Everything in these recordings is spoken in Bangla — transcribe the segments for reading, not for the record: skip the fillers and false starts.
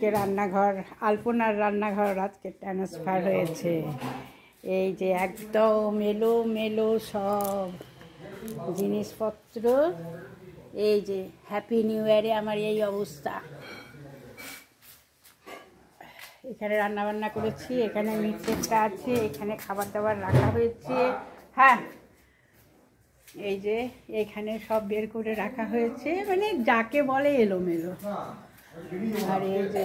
আজকে রান্নাঘর, আলপনার রান্নাঘর আজকে ট্রান্সফার হয়েছে। এই যে একদম এলোমেলো সব জিনিসপত্র। এই যে হ্যাপি নিউ ইয়ারে আমার এই অবস্থা। এখানে রান্না বান্না করেছি, এখানে মিক্সারটা আছে, এখানে খাবার দাবার রাখা হয়েছে। হ্যাঁ, এই যে এখানে সব বের করে রাখা হয়েছে, মানে যাকে বলে এলোমেলো। আর এই যে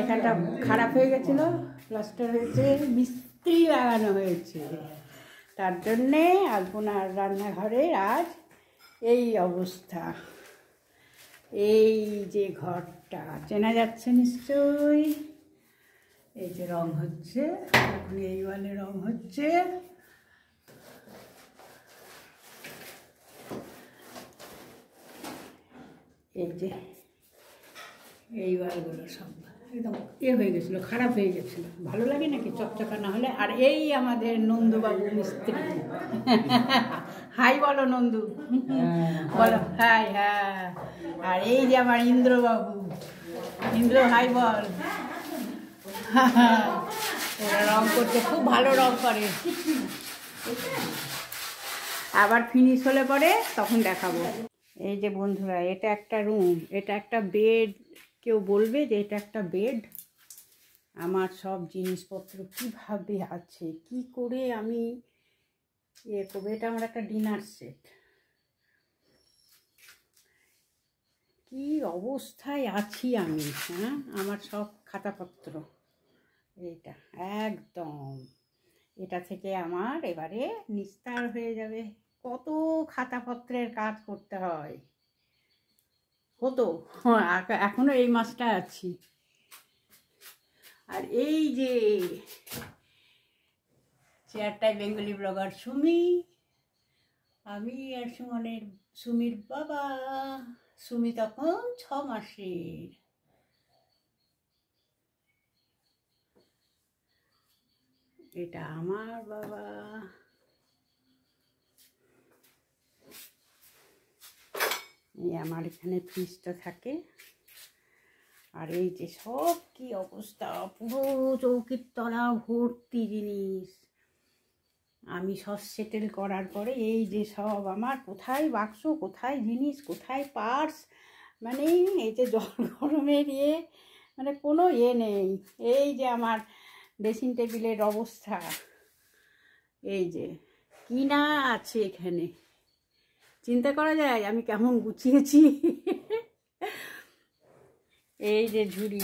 এখানটা খারাপ হয়ে গেছিলো, প্লাস্টার হয়েছে, মিস্ত্রি লাগানো হয়েছে, তার জন্যে আলপনার রান্নাঘরের আজ এই অবস্থা। এই যে ঘরটা চেনা যাচ্ছে নিশ্চয়ই। এই যে রং হচ্ছে, এখন এই ওয়ালে রং হচ্ছে। এই যে এই ওয়ালগুলো সব একদম হয়ে গেছিলো, খারাপ হয়ে গেছিলো, ভালো লাগে নাকি চকচকা না হলে। আর এই আমাদের নন্দুবাবু মিস্ত্রি। হাই বলো নন্দু, বলো হাই। হ্যাঁ, আর এই যে আমার ইন্দ্রবাবু, ইন্দ্র হাই বল। ওরা রং করতে খুব ভালো রং করে, আবার ফিনিশ হলে পরে তখন দেখাবো। এই যে বন্ধুরা, এটা একটা রুম, এটা একটা বেড। কেউ বলবে যে এটা একটা বেড? আমার সব জিনিসপত্র কিভাবে আছে, কি করে আমি করবো? এটা আমার একটা ডিনার সেট। কি অবস্থায় আছি আমি, হ্যাঁ, আমার সব খাতাপত্র। এইটা একদম, এটা থেকে আমার এবারে নিস্তার হয়ে যাবে। কত খাতাপত্রের কাজ করতে হয়, হতো, এখনো এই মাসটা আছি। আর এই যে চেয়ারটায় বেঙ্গলি ব্লগার সুমি, আমি আর সুমির বাবা। সুমি তখন 6 মাসের। এটা আমার বাবা। এই আমার এখানে ফ্রিজটা থাকে। আর এই যে সব কি অবস্থা, পুরো চৌকির তলা ভর্তি জিনিস। আমি সব সেটেল করার পরে এই যে সব আমার কোথায় বাক্স, কোথায় জিনিস, কোথায় পার্স, মানে এই যে জল গরমের মানে কোনো নেই। এই যে আমার ড্রেসিং টেবিলের অবস্থা, এই যে কি না আছে এখানে, চিন্তা করা যায় আমি কেমন গুছিয়েছি। এই যে ঝুড়ি,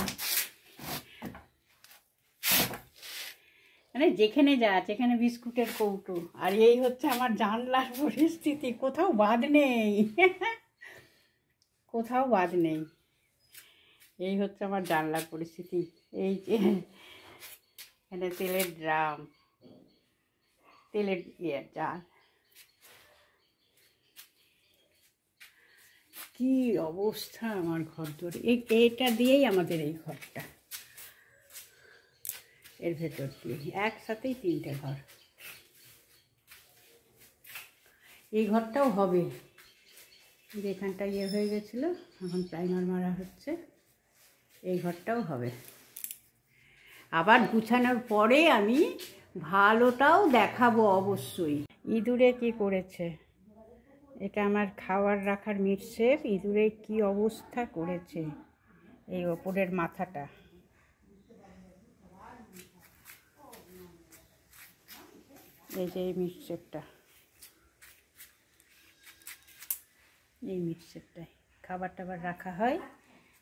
মানে যেখানে যা যেখানে বিস্কুটের কৌটো। আর এই হচ্ছে আমার জানলার পরিস্থিতি, কোথাও বাদ নেই, কোথাও বাদ নেই। এই হচ্ছে আমার জানলার পরিস্থিতি। এই যে এখানে তেলের ড্রাম, তেলের জার, কি অবস্থা আমার ঘর ধরে। এইটা দিয়েই আমাদের এই ঘরটা, এর ভেতর দিয়ে একসাথেই 3টে ঘর। এই ঘরটাও হবে, যেখানটা হয়ে গেছিলো, এখন প্রাইমার মারা হচ্ছে। এই ঘরটাও হবে। আবার গুছানোর পরে আমি ভালোটাও দেখাবো অবশ্যই। ইঁদুরে কি করেছে, এটা আমার খাবার রাখার মিটশেফ। ইঁদুরে কি অবস্থা করেছে, এই ওপরের মাথাটা। এই যে এই মিটশেফটা, এই মিটশেফটায় খাবার টাবার রাখা হয়।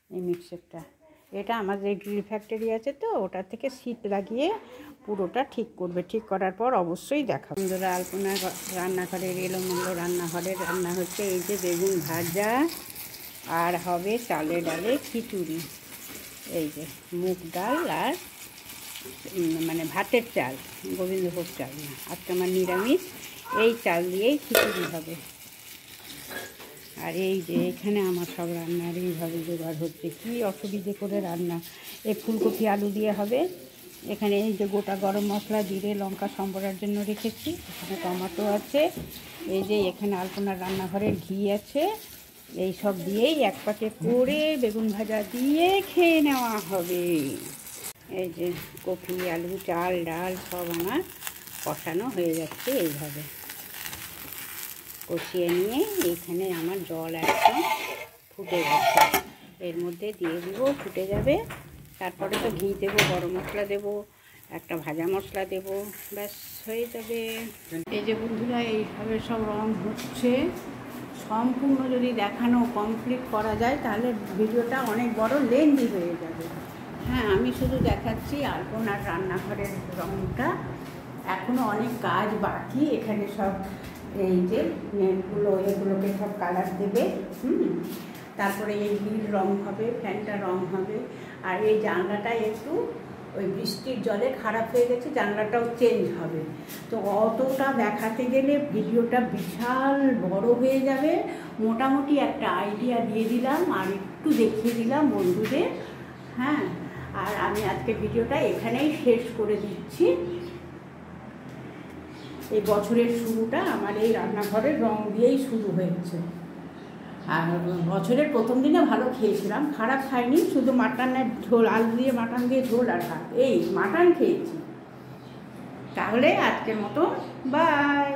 এই মিটশেফটা, এটা আমাদের গ্রিল ফ্যাক্টরি আছে তো, ওটা থেকে সিট লাগিয়ে পুরোটা ঠিক করবে। ঠিক করার পর অবশ্যই দেখাবো। বন্ধুরা, আলপনা রান্নাঘরের এলোমেলো রান্নাঘরের রান্না হচ্ছে। এই যে বেগুন ভাজা, আর হবে চালে ডালে খিচুড়ি। এই যে মুগ ডাল আর মানে ভাতের চাল, গোবিন্দভোগ চাল না, আজকে আমার নিরামিষ। এই চাল দিয়েই খিচুড়ি হবে। আর এই যে এখানে আমার সব রান্নার এইভাবে জোগাড় হচ্ছে। কি অসুবিধে করে রান্না। এই ফুলকপি আলু দিয়ে হবে। এখানে এই যে গোটা গরম মশলা, জিরে লঙ্কা সম্বরার জন্য রেখেছি। এখানে টমেটো আছে। এই যে এখানে আলপনার রান্নাঘরের ঘি আছে। এই সব দিয়েই এক পাকে করে বেগুন ভাজা দিয়ে খেয়ে নেওয়া হবে। এই যে কপি, আলু, চাল, ডাল সব আমার কষানো হয়ে যাচ্ছে। এইভাবে কষিয়ে নিয়ে এইখানে আমার জল একদম ফুটে গেছে, এর মধ্যে দিয়ে দিব, ফুটে যাবে। তারপরে তো ঘি দেবো, গরম মশলা দেবো, একটা ভাজা মশলা দেবো, ব্যাস হয়ে যাবে। এই যে বন্ধুরা, এইভাবে সব রং হচ্ছে। সম্পূর্ণ যদি দেখানো কমপ্লিট করা যায় তাহলে ভিডিওটা অনেক বড় লেন্দি হয়ে যাবে। হ্যাঁ, আমি শুধু দেখাচ্ছি আলপনার রান্নাঘরের রংটা, এখনও অনেক কাজ বাকি। এখানে সব এই যে নেটগুলো, এগুলোকে সব কালার দেবে। তারপরে এই নীল রং হবে, ফ্যানটা রং হবে। আর এই জানলাটা একটু ওই বৃষ্টির জলে খারাপ হয়ে গেছে, জানলাটাও চেঞ্জ হবে। তো অতটা দেখাতে গেলে ভিডিওটা বিশাল বড় হয়ে যাবে। মোটামুটি একটা আইডিয়া দিয়ে দিলাম আর একটু দেখিয়ে দিলাম বন্ধুদের। হ্যাঁ, আর আমি আজকে ভিডিওটা এখানেই শেষ করে দিচ্ছি। এই বছরের শুরুটা আমার এই রান্নাঘরের রং দিয়েই শুরু হয়েছে। আর বছরের প্রথম দিনে ভালো খেয়েছিলাম, খারাপ খাইনি, শুধু মাটনের ঝোল, আলু দিয়ে মাটন দিয়ে ঝোল আর ভাত, এই মাটন খেয়েছি। তাহলে আজকের মতো বাই।